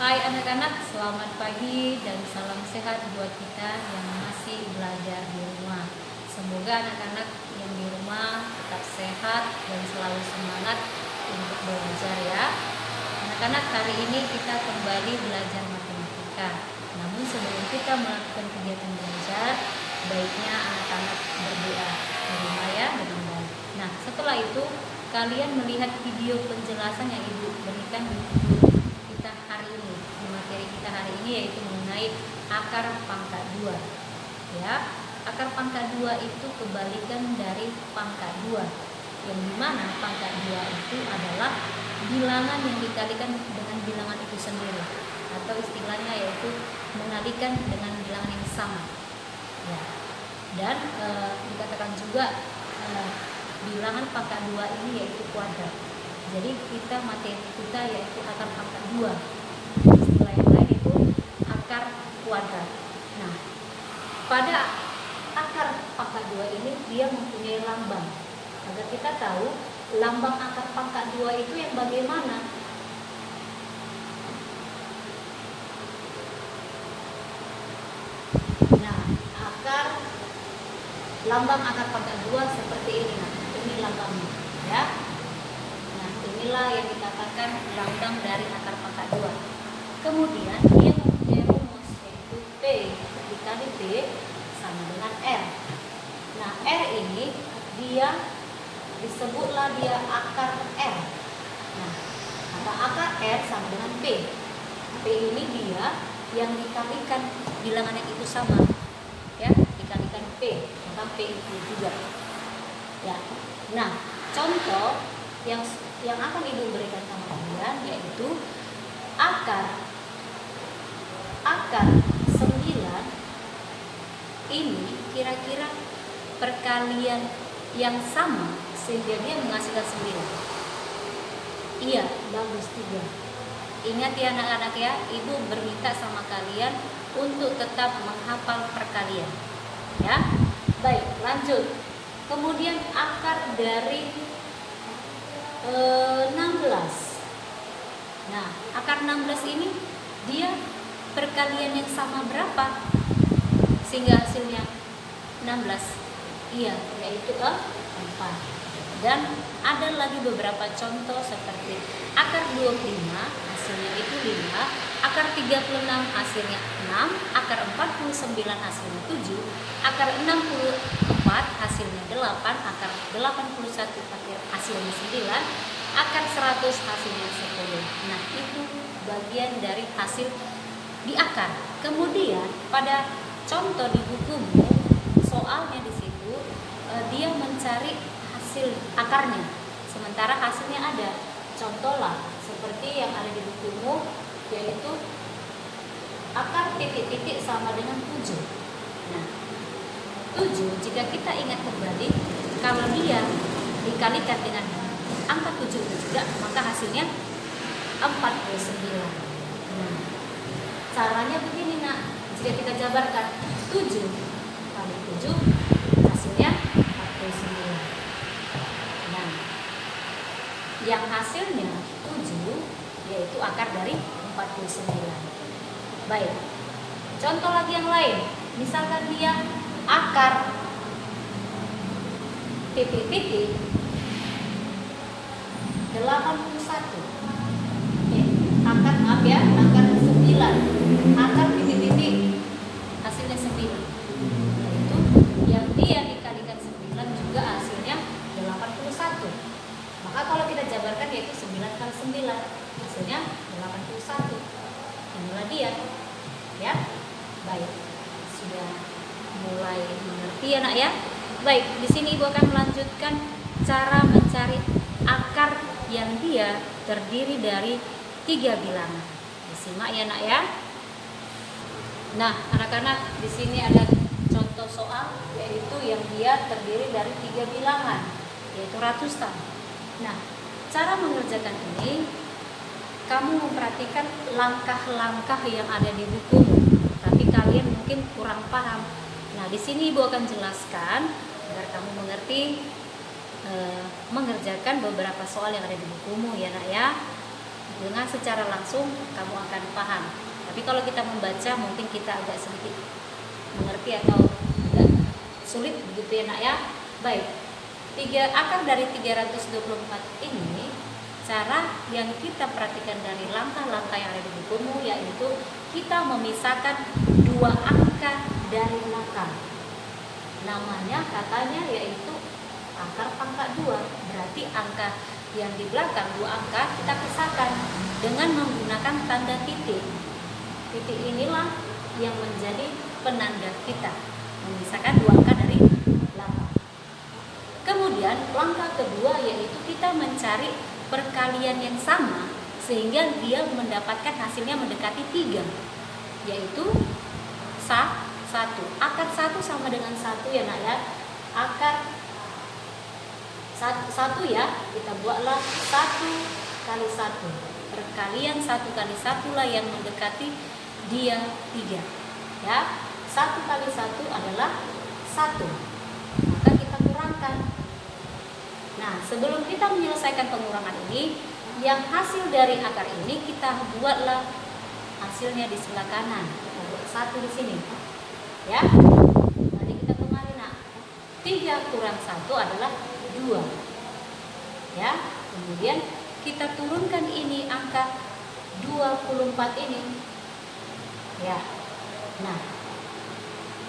Hai anak-anak, selamat pagi dan salam sehat buat kita yang masih belajar di rumah. Semoga anak-anak yang di rumah tetap sehat dan selalu semangat untuk belajar ya. Anak-anak, hari ini kita kembali belajar matematika. Namun sebelum kita melakukan kegiatan belajar, baiknya anak-anak berdoa di rumah ya dengan baik. Nah, setelah itu kalian melihat video penjelasan yang Ibu berikan di video kita hari ini, di materi kita hari ini, yaitu mengenai akar pangkat 2 ya. Akar pangkat 2 itu kebalikan dari pangkat 2, yang dimana pangkat 2 itu adalah bilangan yang dikalikan dengan bilangan itu sendiri, atau istilahnya yaitu mengalikan dengan bilangan yang sama ya. Dan dikatakan juga bilangan pangkat 2 ini yaitu kuadrat. Jadi kita materi kita yaitu akar pangkat 2. Istilah yang lain itu akar kuadrat. Nah, pada akar pangkat 2 ini dia mempunyai lambang. Agar kita tahu lambang akar pangkat 2 itu yang bagaimana. Nah, lambang akar pangkat 2 seperti ini. Nah, ini lambangnya ya. Nah, inilah yang dikatakan lambang dari akar pangkat 2. Kemudian dia mempunyai rumus yaitu P dikali B sama dengan R. Nah, R ini disebutlah dia akar R. Nah, akar R sama dengan P. P ini dia yang dikalikan bilangan yang itu sama ya, dikalikan P, maka P itu juga ya. Nah, contoh yang akan Ibu berikan sama kalian yaitu akar 9 ini kira-kira perkalian yang sama sehingga dia menghasilkan 9. Iya, bagus 3. Ingat ya anak-anak ya, Ibu berminta sama kalian untuk tetap menghafal perkalian ya. Baik, lanjut. Kemudian akar dari 16. Nah, akar 16 ini dia perkalian yang sama berapa sehingga hasilnya 16? Iya, yaitu 4. Dan ada lagi beberapa contoh seperti akar 25 hasilnya itu 5, akar 36 hasilnya 6, akar 49 hasilnya 7, akar 64 hasilnya 8, akar 81 hasilnya 9, akar 100 hasilnya 10. Nah, itu bagian dari hasil di akar. Kemudian pada contoh di bukumu, soalnya di situ dia mencari hasil akarnya, sementara hasilnya ada. Contohlah seperti yang ada di bukumu, yaitu akar titik-titik sama dengan 7. Nah, 7 jika kita ingat kembali, kalau dia dikalikan dengan angka 7 juga, maka hasilnya 49. Nah, caranya begini nak, jika kita jabarkan 7 kali 7 hasilnya 49. Nah, yang hasilnya 7 yaitu akar dari 49. Baik, contoh lagi yang lain. Misalkan dia akar titik-titik 81. Akar 9. Akar titik-titik hasilnya 9. Yaitu yang dia dikalikan 9 juga hasilnya 81. Maka kalau kita jabarkan yaitu 9 kali 9 hasilnya 81. Inilah dia ya. Baik, sudah mulai mengerti ya nak ya. Baik, di sini Ibu akan melanjutkan cara mencari akar yang dia terdiri dari 3 bilangan. Disimak ya nak ya. Nah, anak-anak, di sini ada contoh soal yaitu yang dia terdiri dari 3 bilangan yaitu ratusan. Nah, cara mengerjakan ini kamu memperhatikan langkah-langkah yang ada di bukumu, tapi kalian mungkin kurang paham. Nah, di sini Ibu akan jelaskan agar kamu mengerti mengerjakan beberapa soal yang ada di bukumu ya nak ya. Dengan secara langsung kamu akan paham. Tapi kalau kita membaca mungkin kita agak sedikit mengerti atau agak sulit begitu ya nak ya. Baik, akar dari 324 ini cara yang kita perhatikan dari langkah-langkah yang ada di bukumu, yaitu kita memisahkan dua angka dari belakang. Namanya katanya yaitu akar pangkat 2. Berarti angka yang di belakang dua angka kita pisahkan dengan menggunakan tanda titik. Titik inilah yang menjadi penanda kita memisahkan dua angka dari belakang. Kemudian langkah kedua yaitu kita mencari perkalian yang sama sehingga dia mendapatkan hasilnya mendekati 3, yaitu 1. Akar 1 sama dengan 1 ya nak ya. Akar 1 ya, kita buatlah 1 kali 1. Perkalian 1 kali 1 lah yang mendekati dia 3 ya. 1 kali 1 adalah 1, maka kita kurangkan. Nah, sebelum kita menyelesaikan pengurangan ini, yang hasil dari akar ini kita buatlah hasilnya di sebelah kanan. Kita buat 1 di sini ya. Tadi kita kemarin nak 3 kurang 1 adalah 2 ya. Kemudian kita turunkan ini angka 24 ini ya. Nah,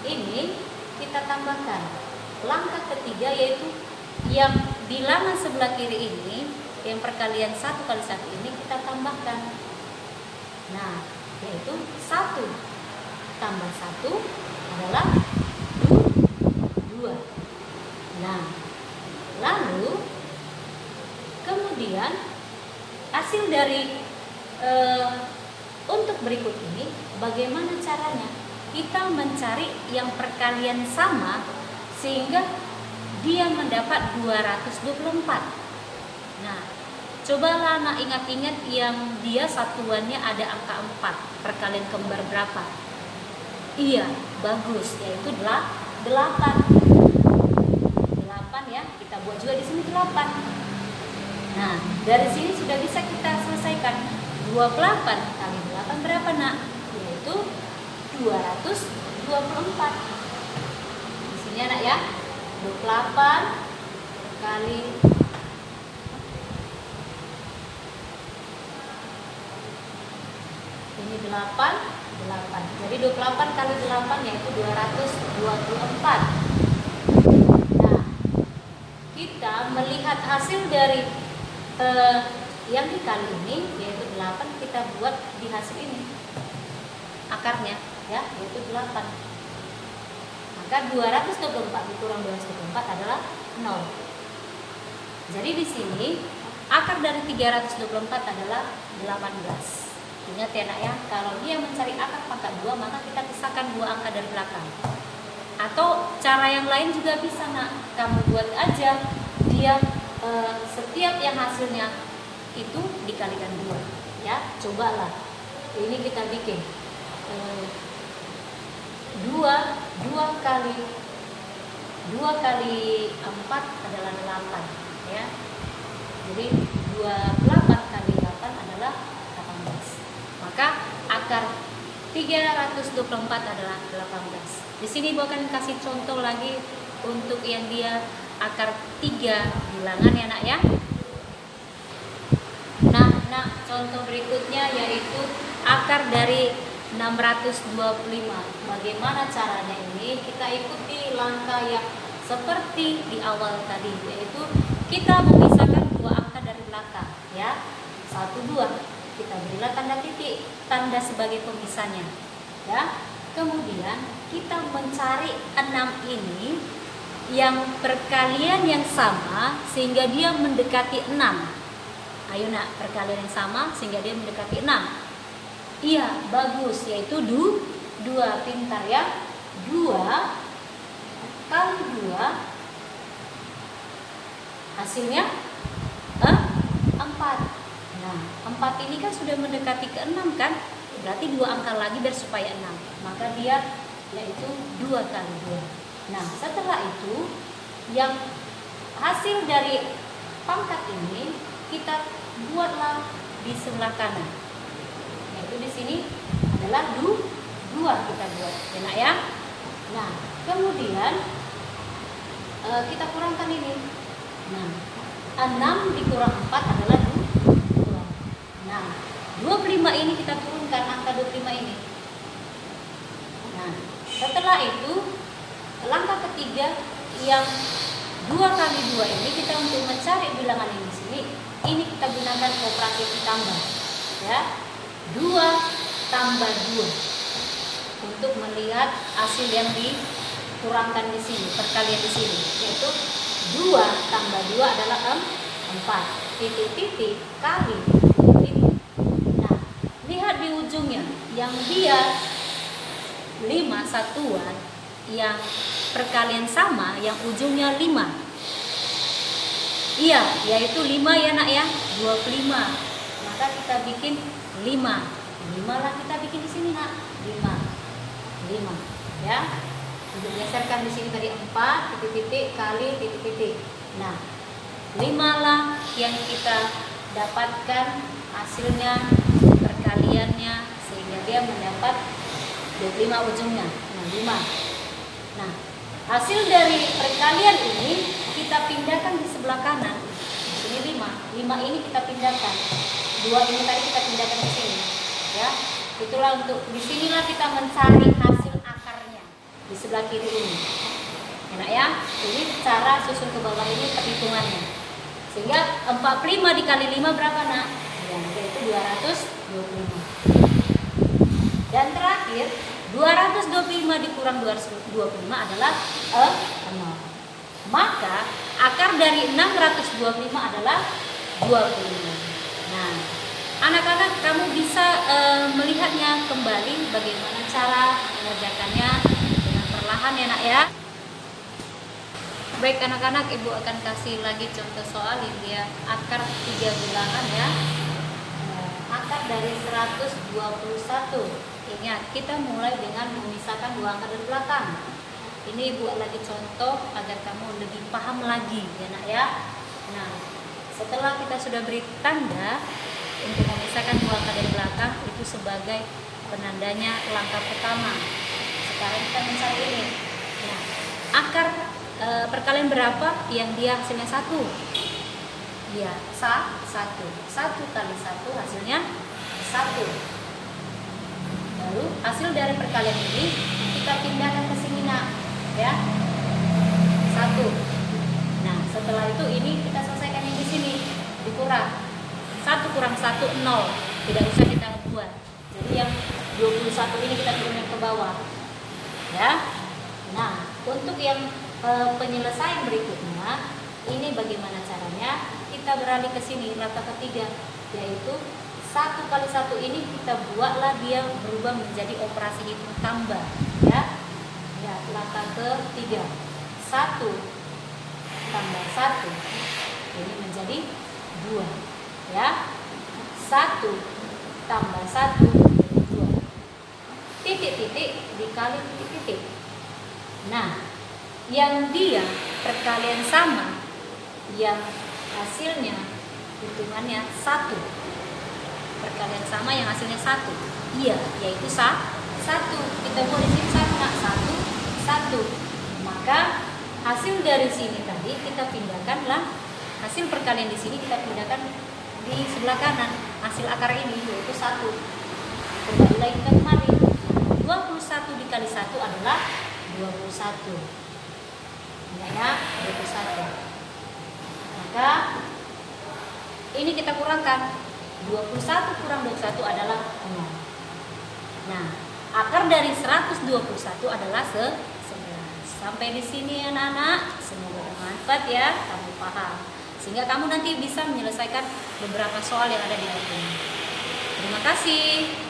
ini kita tambahkan langkah ketiga, yaitu yang bilangan sebelah kiri ini, yang perkalian 1 kali 1 ini kita tambahkan. Nah, yaitu 1 tambah 1 adalah 2. Nah, lalu kemudian hasil dari untuk berikut ini bagaimana caranya? Kita mencari yang perkalian sama sehingga dia mendapat 224. Nah, cobalah nak ingat-ingat yang dia satuannya ada angka 4. Perkalian kembar berapa? Iya, bagus, yaitu 8 ya. Kita buat juga di sini 8. Nah, dari sini sudah bisa kita selesaikan. 28 kali 8 berapa nak? Yaitu 224. Di sini anak ya. 28 kali ini 8. Jadi 28 kali 8 yaitu 224. Nah, kita melihat hasil dari yang dikali ini yaitu 8, kita buat di hasil ini akarnya ya, yaitu 8. Maka 224 dikurang 224 adalah 0. Jadi di sini akar dari 324 adalah 18. Ingat ya nak ya, kalau dia mencari akar pangkat 2 maka kita pisahkan 2 angka dari belakang. Atau cara yang lain juga bisa nak, kamu buat aja dia setiap yang hasilnya itu dikalikan 2 ya. Cobalah ini kita bikin 2 kali 4 adalah 8 ya. Jadi 28 kali 8 adalah 18. Maka akar 324 adalah 18. Di sini Ibu akan kasih contoh lagi untuk yang dia akar 3 bilangan ya nak ya. Nah, contoh berikutnya yaitu akar dari 625. Bagaimana caranya ini? Kita ikuti langkah yang seperti di awal tadi, yaitu kita memisahkan 2 angka dari belakang ya. 1, 2. Kita berilah tanda titik, tanda sebagai pemisahnya ya. Kemudian kita mencari 6 ini yang perkalian yang sama sehingga dia mendekati 6. Ayo nak, perkalian yang sama sehingga dia mendekati 6. Iya, bagus, yaitu 2. Pintar ya. 2 kali 2 hasilnya 4. Nah, 4 ini kan sudah mendekati ke 6 kan? Berarti 2 angka lagi biar supaya 6. Maka dia yaitu 2 kali 2. Nah, setelah itu yang hasil dari pangkat ini kita buatlah di sebelah kanan. Yaitu di sini adalah 2 kita buat, ya nak ya. Nah, kemudian kita kurangkan ini. Nah, 6 dikurang 4 adalah 2. Nah, 25 ini kita turunkan angka 25 ini. Nah, setelah itu langkah ketiga yang 2 kali 2 ini kita untuk mencari bilangan ini di sini, ini kita gunakan operasi tambah. Ya. 2 tambah 2 untuk melihat hasil yang dikurangkan di sini, perkalian di sini, yaitu 2 tambah 2 adalah 4. Titik-titik kali titik. Nah, lihat di ujungnya yang dia 5 satuan, yang perkalian sama, yang ujungnya 5. Iya, yaitu 5 ya nak ya, 25. Maka kita bikin 5 lah kita bikin di sini nak, 5 ya. Untuk geserkan di sini tadi 4 titik-titik kali titik-titik. Nah, 5 lah yang kita dapatkan hasilnya, perkaliannya, sehingga dia mendapat 25 ujungnya. Nah, 5. Nah, hasil dari perkalian ini kita pindahkan di sebelah kanan. Di sini 5 ini kita pindahkan. 2 ini tadi kita pindahkan ke sini. Ya, itulah untuk disinilah kita mencari hasil akarnya di sebelah kiri ini. Enak ya? Ini cara susun ke bawah ini perhitungannya. Sehingga 45 dikali 5 berapa nak? Ya, yaitu 225. Dan terakhir 225 dikurang 225 adalah 0. Maka akar dari 625 adalah 25. Nah, anak-anak kamu bisa melihatnya kembali bagaimana cara mengerjakannya dengan perlahan ya nak ya. Baik anak-anak, ibu akan kasih lagi contoh soal yang dia akar 3 bilangan ya. Akar dari 121. Ingat, kita mulai dengan memisahkan 2 angka dari belakang. Ini ibu lagi contoh agar kamu lebih paham lagi ya nak ya. Nah, setelah kita sudah beri tanda untuk memisahkan 2 angka dari belakang, itu sebagai penandanya langkah pertama. Sekarang kita mencari ini. Nah, akar perkalian berapa yang dia hasilnya 1? Ya, 1. 1 kali 1 hasilnya 1. Lalu hasil dari perkalian ini kita pindahkan ke sini nak, ya. 1. Nah, setelah itu ini kita selesaikan yang di sini, dikurang. 1 kurang 1 0. Tidak usah kita buat. Jadi yang 21 ini kita turunkan ke bawah. Ya. Nah, untuk yang penyelesaian berikutnya, ini bagaimana caranya? Kita beralih ke sini, langkah ketiga, yaitu 1 kali 1 ini kita buatlah dia berubah menjadi operasi hitung tambah, ya. Ya, langkah ketiga, 1 tambah 1 ini menjadi 2, ya. 1 tambah 1 2. Titik-titik dikali titik-titik. Nah, yang dia perkalian sama, yang hasilnya hitungannya 1. Perkalian sama yang hasilnya 1. Iya, yaitu 1. Kita buat di sini 1. Maka hasil dari sini tadi kita pindahkanlah, hasil perkalian di sini kita pindahkan di sebelah kanan. Hasil akar ini yaitu 1. Kembali lagi ke kemari. 21 dikali 1 adalah 21. Ya, 21. Maka ini kita kurangkan. 21 kurang 21 adalah 0. Nah, akar dari 121 adalah 11. Sampai di sini anak-anak, semoga bermanfaat ya, kamu paham. Sehingga kamu nanti bisa menyelesaikan beberapa soal yang ada di buku ini. Terima kasih.